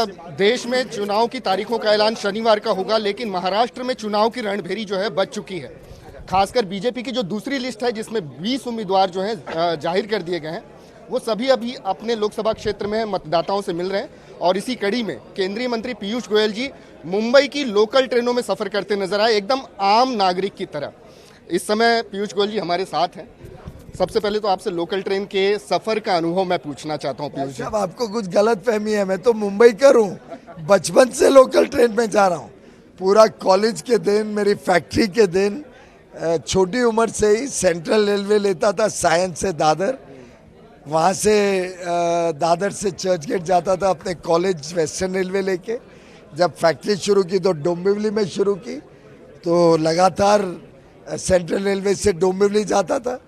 देश में चुनाव की तारीखों का ऐलान शनिवार का होगा, लेकिन महाराष्ट्र में चुनाव की रणभेरी जो है बच चुकी है। खासकर बीजेपी की जो दूसरी लिस्ट है, जिसमें 20 उम्मीदवार जो हैं जाहिर कर दिए गए हैं, वो सभी अभी अपने लोकसभा क्षेत्र में मतदाताओं से मिल रहे हैं। और इसी कड़ी में केंद्रीय मंत्री पीयूष गोयल जी मुंबई की लोकल ट्रेनों में सफर करते नजर आए, एकदम आम नागरिक की तरह। इस समय पीयूष गोयल जी हमारे साथ हैं। सबसे पहले तो आपसे लोकल ट्रेन के सफर का अनुभव मैं पूछना चाहता हूँ पीयूष जी। अब आपको कुछ गलत फहमी है, मैं तो मुंबई का हूँ, बचपन से लोकल ट्रेन में जा रहा हूँ। पूरा कॉलेज के दिन, मेरी फैक्ट्री के दिन, छोटी उम्र से ही सेंट्रल रेलवे लेता था सायंस से दादर, वहाँ से दादर से चर्च गेट जाता था अपने कॉलेज वेस्टर्न रेलवे लेके। जब फैक्ट्री शुरू की तो डोंबिवली में शुरू की, तो लगातार सेंट्रल रेलवे से डोंबिवली जाता था।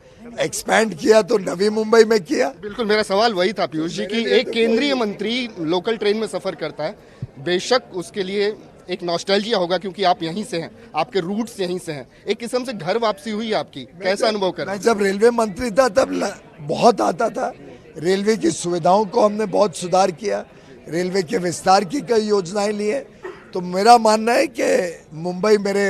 एक्सपैंड किया तो नवी मुंबई में किया। बिल्कुल, मेरा सवाल वही था पीयूष जी कि एक केंद्रीय मंत्री लोकल ट्रेन में सफर करता है, बेशक उसके लिए एक नॉस्टैल्जिया होगा क्योंकि आप यहीं से हैं, आपके रूट्स यहीं से हैं। एक किस्म से घर वापसी हुई आपकी, कैसा अनुभव कर? मैं जब रेलवे मंत्री था तब बहुत आता था। रेलवे की सुविधाओं को हमने बहुत सुधार किया, रेलवे के विस्तार की कई योजनाएं ली है। तो मेरा मानना है कि मुंबई मेरे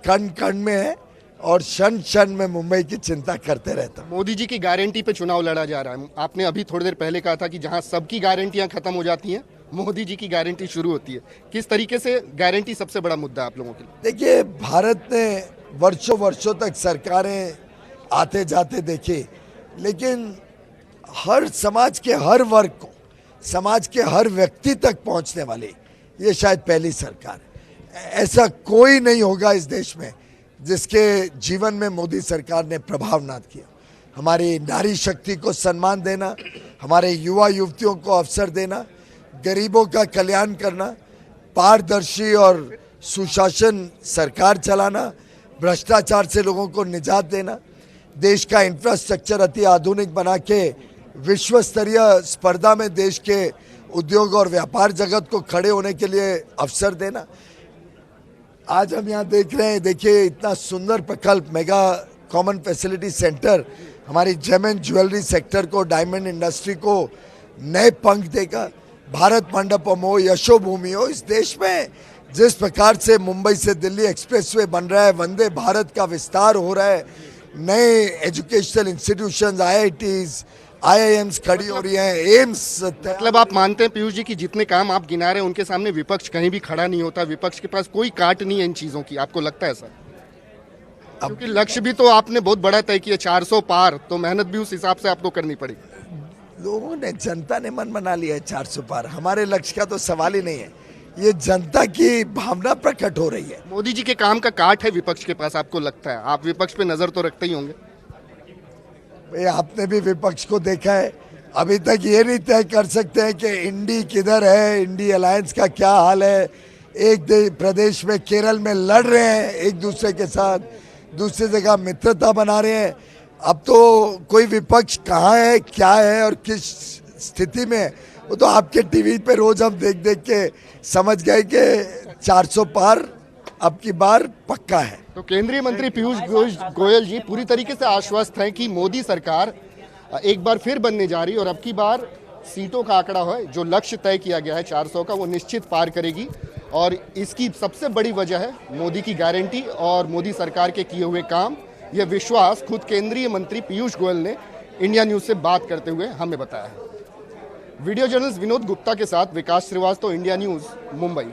कण कण में है और क्षण क्षण में मुंबई की चिंता करते रहता हूं। मोदी जी की गारंटी पे चुनाव लड़ा जा रहा है। आपने अभी थोड़ी देर पहले कहा था कि जहां सबकी गारंटियां खत्म हो जाती हैं, मोदी जी की गारंटी शुरू होती है। किस तरीके से गारंटी सबसे बड़ा मुद्दा है आप लोगों के लिए? देखिए, भारत ने वर्षों वर्षों तक सरकारें आते जाते देखी, लेकिन हर समाज के हर वर्ग को, समाज के हर व्यक्ति तक पहुंचने वाली ये शायद पहली सरकार है। ऐसा कोई नहीं होगा इस देश में जिसके जीवन में मोदी सरकार ने प्रभाव ना किया। हमारी नारी शक्ति को सम्मान देना, हमारे युवा युवतियों को अवसर देना, गरीबों का कल्याण करना, पारदर्शी और सुशासन सरकार चलाना, भ्रष्टाचार से लोगों को निजात देना, देश का इंफ्रास्ट्रक्चर अति आधुनिक बना के विश्व स्तरीय स्पर्धा में देश के उद्योग और व्यापार जगत को खड़े होने के लिए अवसर देना। आज हम यहाँ देख रहे हैं, देखिए इतना सुंदर प्रकल्प मेगा कॉमन फैसिलिटी सेंटर हमारी जेम एंड ज्वेलरी सेक्टर को, डायमंड इंडस्ट्री को नए पंख देगा। भारत मंडपम हो, यशोभूमि हो, इस देश में जिस प्रकार से मुंबई से दिल्ली एक्सप्रेसवे बन रहा है, वंदे भारत का विस्तार हो रहा है, नए एजुकेशनल इंस्टीट्यूशंस, IITs, IIMs खड़ी हो रही हैं, एम्स। मतलब आप मानते हैं पीयूष जी कि जितने काम आप गिना रहे हैं उनके सामने विपक्ष कहीं भी खड़ा नहीं होता, विपक्ष के पास कोई काट नहीं है इन चीजों की? आपको लगता है सर? क्योंकि लक्ष्य भी तो आपने बहुत बड़ा तय किया, 400 पार, तो मेहनत भी उस हिसाब से आपको करनी पड़ेगी। लोगों ने, जनता ने मन बना लिया है 400 पार। हमारे लक्ष्य का तो सवाल ही नहीं है, ये जनता की भावना प्रकट हो रही है। मोदी जी के काम का काट है विपक्ष के पास, आपको लगता है? आप विपक्ष पे नजर तो रखते ही होंगे। भाई, आपने भी विपक्ष को देखा है, अभी तक ये नहीं तय कर सकते हैं कि इंडी किधर है, इंडी अलायंस का क्या हाल है। एक प्रदेश में केरल में लड़ रहे हैं एक दूसरे के साथ, दूसरी जगह मित्रता बना रहे हैं। अब तो कोई विपक्ष कहाँ है, क्या है और किस स्थिति में है, वो तो आपके टीवी पे रोज हम देख देख के समझ गए कि 400 पार अब की बार पक्का है। तो केंद्रीय मंत्री पीयूष गोयल जी पूरी तरीके से आश्वस्त हैं कि मोदी सरकार एक बार फिर बनने जा रही और अब की बार सीटों का आंकड़ा है, जो लक्ष्य तय किया गया है 400 का, वो निश्चित पार करेगी। और इसकी सबसे बड़ी वजह है मोदी की गारंटी और मोदी सरकार के किए हुए काम। यह विश्वास खुद केंद्रीय मंत्री पीयूष गोयल ने इंडिया न्यूज से बात करते हुए हमें बताया है। वीडियो जर्नलिस्ट विनोद गुप्ता के साथ विकास श्रीवास्तव, इंडिया न्यूज, मुंबई।